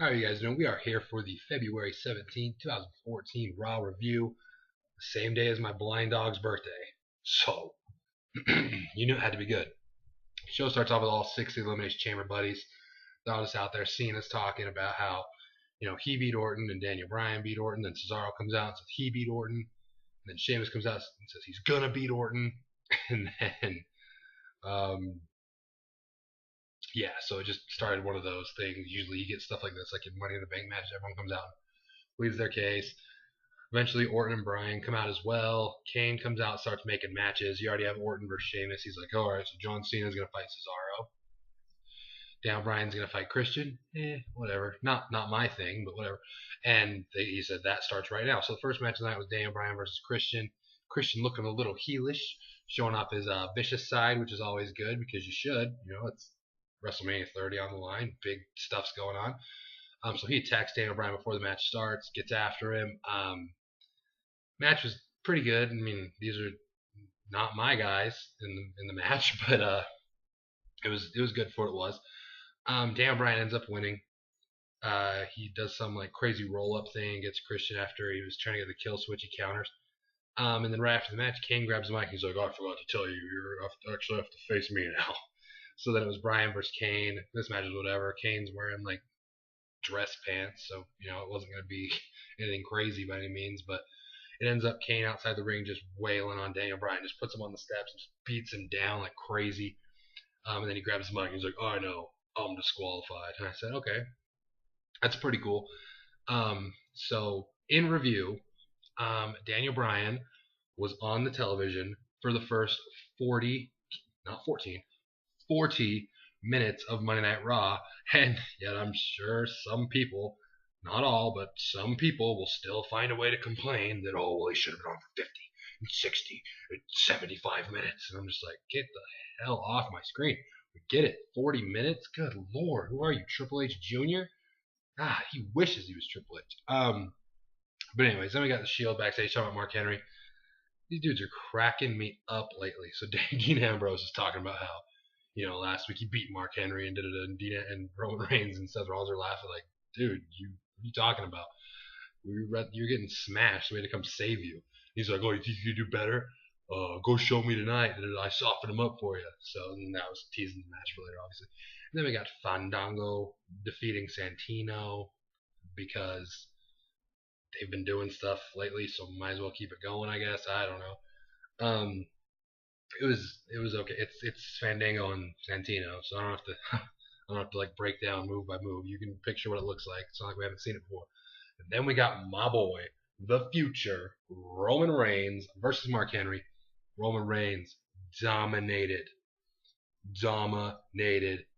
How are you guys doing? We are here for the February 17th, 2014 Raw review, the same day as my blind dog's birthday. So, you knew it had to be good. The show starts off with all 60 Elimination Chamber buddies. They're all just out there. Cena's talking about how, he beat Orton and Daniel Bryan beat Orton. Then Cesaro comes out and says he beat Orton. And then Sheamus comes out and says he's going to beat Orton. And then, yeah, so it just started one of those things. Usually you get stuff like this, like in Money in the Bank match, everyone comes out and pleads their case. Eventually, Orton and Bryan come out as well. Kane comes out, starts making matches. You already have Orton versus Sheamus. He's like, all right, so John Cena's going to fight Cesaro. Daniel Bryan's going to fight Christian. Whatever. Not my thing, but whatever. And he said that starts right now. So the first match tonight was Daniel Bryan versus Christian. Christian looking a little heelish, showing off his vicious side, which is always good because you should. It's WrestleMania 30 on the line. Big stuff's going on. So he attacks Daniel Bryan before the match starts, gets after him. Match was pretty good. I mean, these are not my guys in the match, but it was good for what it was. Daniel Bryan ends up winning. He does some like crazy roll up thing, gets Christian after he was trying to get the kill switch. He counters. And then right after the match, Kane grabs the mic. He's like, "Oh, I forgot to tell you, you actually have to face me now." So then it was Bryan versus Kane. This match is whatever. Kane's wearing like dress pants, so it wasn't going to be anything crazy by any means. But it ends up Kane outside the ring just wailing on Daniel Bryan, just puts him on the steps and just beats him down like crazy. And then he grabs the mic and he's like, "Oh, I know, I'm disqualified." And I said, "Okay, that's pretty cool." So in review, Daniel Bryan was on the television for the first 40 minutes of Monday Night Raw, and yet I'm sure some people, not all, but some people will still find a way to complain that, oh, well, he should have been on for 50 and 60 and 75 minutes. And I'm just like, get the hell off my screen. We get it. 40 minutes? Good Lord. Who are you, Triple H Jr.? He wishes he was Triple H. But anyways, then we got the Shield backstage talking about Mark Henry. These dudes are cracking me up lately. So Dean Ambrose is talking about how, last week he beat Mark Henry and and Roman Reigns and Seth Rollins are laughing like, dude, what are you talking about? You're getting smashed. We had to come save you. He's like, oh, you think you can do better? Go show me tonight. And I soften him up for you. So that was teasing the match for later, obviously. And then we got Fandango defeating Santino because they've been doing stuff lately, so might as well keep it going, I guess. I don't know. It was okay. It's Fandango and Santino, so I don't have to like break down move by move. You can picture what it looks like. It's not like we haven't seen it before. And then we got my boy, the future, Roman Reigns versus Mark Henry. Roman Reigns dominated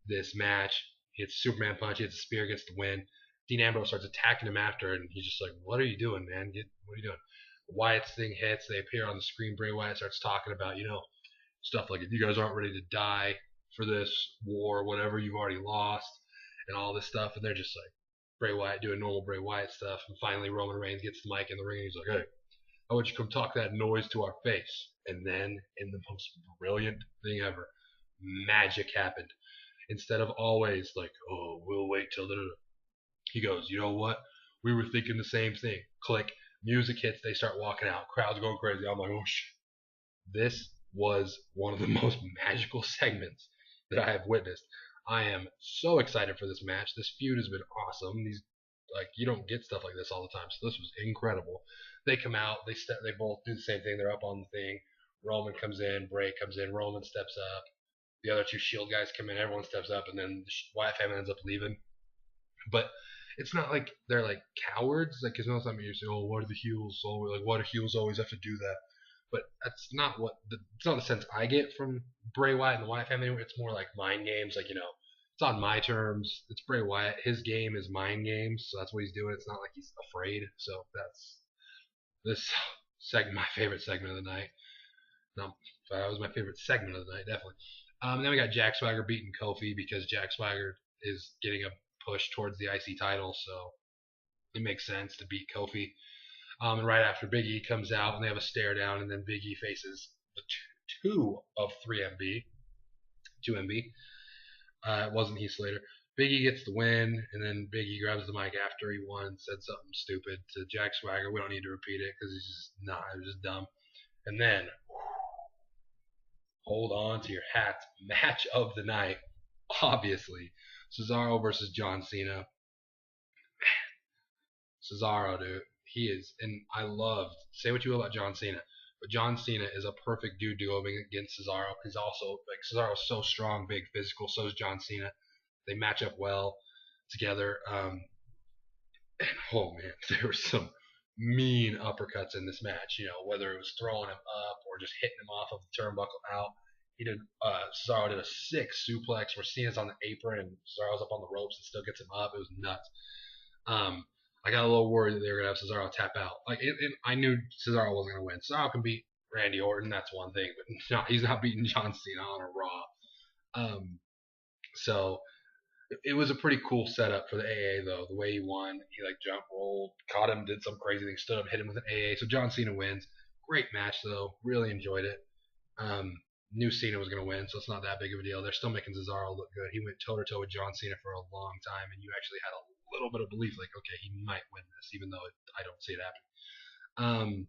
this match. He hits Superman punch, he hits a spear, gets the win. Dean Ambrose starts attacking him after, and he's just like, what are you doing, man? What are you doing? Wyatt's thing hits. They appear on the screen. Bray Wyatt starts talking about, stuff like, if you guys aren't ready to die for this war, whatever, you've already lost, and all this stuff. And they're just like, Bray Wyatt doing normal Bray Wyatt stuff. And finally, Roman Reigns gets the mic in the ring, and he's like, hey, I want you to come talk that noise to our face. And then, in the most brilliant thing ever, magic happened. Instead of always like, oh, we'll wait till he goes, you know what? We were thinking the same thing. Click. Music hits. They start walking out. Crowd's going crazy. I'm like, oh shit. This was one of the most magical segments that I have witnessed. I am so excited for this match. This feud has been awesome. You don't get stuff like this all the time. So this was incredible. They come out. They both do the same thing. They're up on the thing. Roman comes in. Bray comes in. Roman steps up. The other two Shield guys come in. Everyone steps up, and then the Wyatt family ends up leaving. But it's not like they're like cowards, like, because most of the time you say, oh, why do the heels always, why do heels always have to do that? But that's not it's not the sense I get from Bray Wyatt and the Wyatt family. It's more like mind games, like, it's on my terms. It's Bray Wyatt. His game is mind games, so that's what he's doing. It's not like he's afraid. So that's this my favorite segment of the night. No, that was my favorite segment of the night, definitely. Then we got Jack Swagger beating Kofi because Jack Swagger is getting a push towards the IC title, so it makes sense to beat Kofi. And right after, Big E comes out and they have a stare down, and then Big E faces the two of 3MB, 2MB. It wasn't Heath Slater. Big E gets the win, and then Big E grabs the mic after he won, said something stupid to Jack Swagger. We don't need to repeat it because he's just not. It was just dumb. And then, hold on to your hats. Match of the night, obviously. Cesaro versus John Cena. Cesaro, dude. He is, and I love, say what you will about John Cena, but John Cena is a perfect dude to go against Cesaro. He's also, like, Cesaro's so strong, big, physical, so is John Cena. They match up well together. And oh man, there were some mean uppercuts in this match. You know, whether it was throwing him up or just hitting him off of the turnbuckle out. He did. Cesaro did a sick suplex where Cena's on the apron and Cesaro's up on the ropes and still gets him up. It was nuts. I got a little worried that they were gonna have Cesaro tap out. Like, I knew Cesaro wasn't gonna win. Cesaro can beat Randy Orton, that's one thing, but no, he's not beating John Cena on a Raw. So it was a pretty cool setup for the AA though. The way he won, he like jump rolled, caught him, did some crazy thing, stood up, hit him with an AA. So John Cena wins. Great match though. Really enjoyed it. Knew Cena was gonna win, so it's not that big of a deal. They're still making Cesaro look good. He went toe to toe with John Cena for a long time, and you actually had a little bit of belief, like, okay, he might win this, even though I don't see it happening.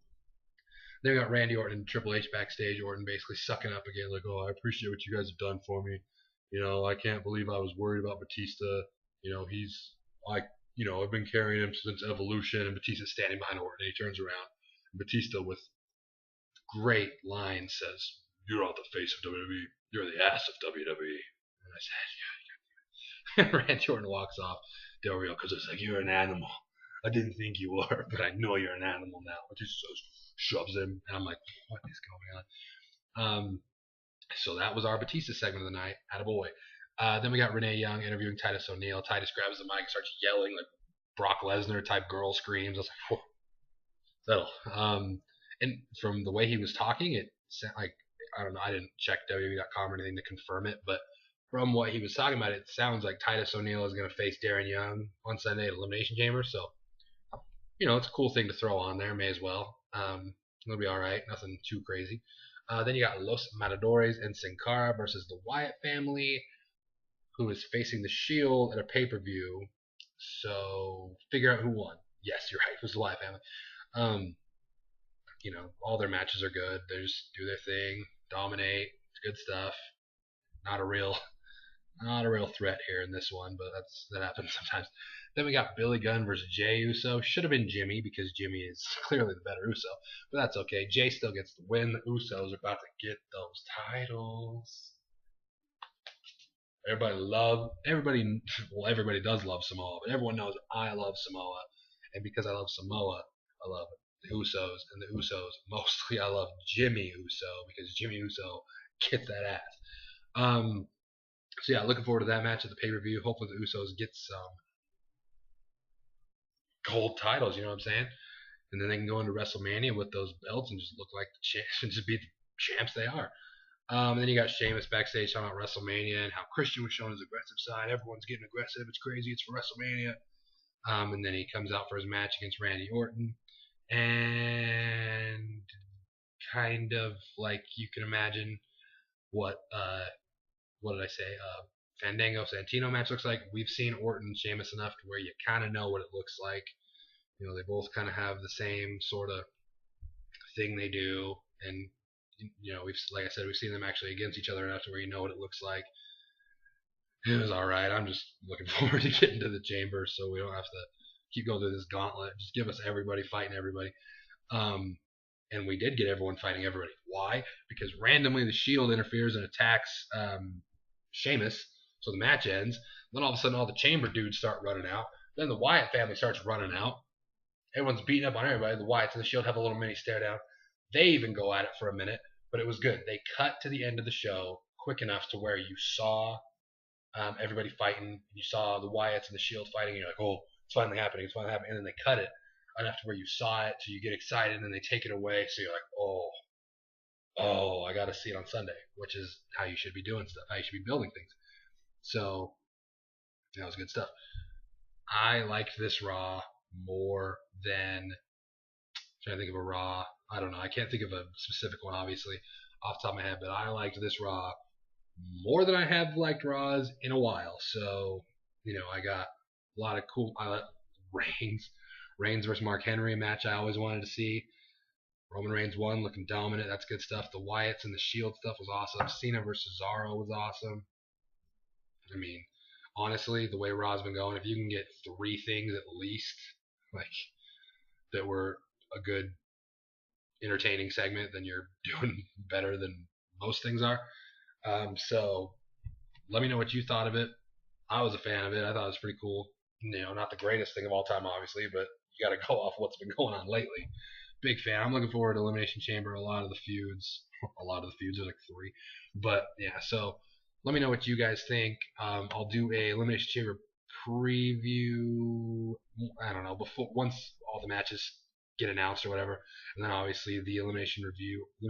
Then we got Randy Orton and Triple H backstage. Orton basically sucking up again, like, oh, I appreciate what you guys have done for me. You know, I can't believe I was worried about Batista. You know, I've been carrying him since Evolution, and Batista's standing behind Orton, and he turns around. And Batista, with great lines, says, "You're not the face of WWE. You're the ass of WWE." And I said, yeah. Randy Orton walks off. Del Rio, because it's like, you're an animal. I didn't think you were, but I know you're an animal now. Which just shoves him, and I'm like, what is going on? So that was our Batista segment of the night. Attaboy. Then we got Renee Young interviewing Titus ONeil. Titus grabs the mic and starts yelling like Brock Lesnar type girl screams. I was like, whoa, settle. And from the way he was talking, it sounded like, I don't know, I didn't check WWE.com or anything to confirm it, but from what he was talking about, it sounds like Titus ONeil is going to face Darren Young on Sunday at Elimination Chamber. So, you know, it's a cool thing to throw on there. May as well. It'll be all right. Nothing too crazy. Then you got Los Matadores and Sin Cara versus the Wyatt family, who is facing the Shield at a pay-per-view. So figure out who won. Yes, you're right. It was the Wyatt family. You know, all their matches are good. They just do their thing, dominate. It's good stuff. Not a real threat here in this one, but that happens sometimes. Then we got Billy Gunn versus Jey Uso. Should have been Jimmy because Jimmy is clearly the better Uso, but that's okay. Jey still gets the win. The Usos are about to get those titles. Everybody does love Samoa, but everyone knows I love Samoa, and because I love Samoa, I love the Usos, and the Usos mostly I love Jimmy Uso because Jimmy Uso gets that ass. So yeah, looking forward to that match at the pay-per-view. Hopefully the Usos get some gold titles, you know what I'm saying? And then they can go into WrestleMania with those belts and just look like the champs and just be the champs they are. And then you got Sheamus backstage talking about WrestleMania and how Christian was showing his aggressive side. Everyone's getting aggressive. It's crazy. It's for WrestleMania. And then he comes out for his match against Randy Orton. And kind of like you can imagine what did I say? Fandango Santino match looks like. We've seen Orton Sheamus enough to where you kind of know what it looks like. You know, they both kind of have the same sort of thing they do, and you know, like I said, we've seen them actually against each other enough to where you know what it looks like. It was all right. I'm just looking forward to getting to the chamber so we don't have to keep going through this gauntlet. Just give us everybody fighting everybody. And we did get everyone fighting everybody. Why? Because randomly the Shield interferes and attacks Sheamus, so the match ends. Then all of a sudden all the chamber dudes start running out. Then the Wyatt family starts running out. Everyone's beating up on everybody. The Wyatts and the Shield have a little mini stare down. They even go at it for a minute, but it was good. They cut to the end of the show quick enough to where you saw everybody fighting. You saw the Wyatts and the Shield fighting. And you're like, oh, it's finally happening. It's finally happening. And then they cut it enough to where you saw it, so you get excited, and then they take it away. So you're like, oh, I got to see it on Sunday, which is how you should be doing stuff, how you should be building things. So that was good stuff. I liked this Raw more than, I'm trying to think of a Raw. I don't know. I can't think of a specific one, obviously, off the top of my head, but I liked this Raw more than I have liked Raws in a while. So I got a lot of cool. Reigns versus Mark Henry, a match I always wanted to see. Roman Reigns won, looking dominant. That's good stuff. The Wyatts and the Shield stuff was awesome. Cena versus Cesaro was awesome. I mean, honestly, the way Raw's been going, if you can get three things at least, like that were a good, entertaining segment, then you're doing better than most things are. So let me know what you thought of it. I was a fan of it. I thought it was pretty cool. Not the greatest thing of all time, obviously, but you got to go off what's been going on lately. Big fan. I'm looking forward to Elimination Chamber. A lot of the feuds. A lot of the feuds. There's like three. But yeah, so let me know what you guys think. I'll do a Elimination Chamber preview. I don't know, before once all the matches get announced or whatever, and then obviously the Elimination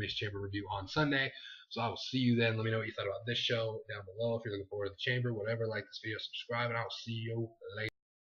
Chamber review on Sunday. So I will see you then. Let me know what you thought about this show down below. If you're looking forward to the chamber, whatever, like this video, subscribe, and I'll see you later.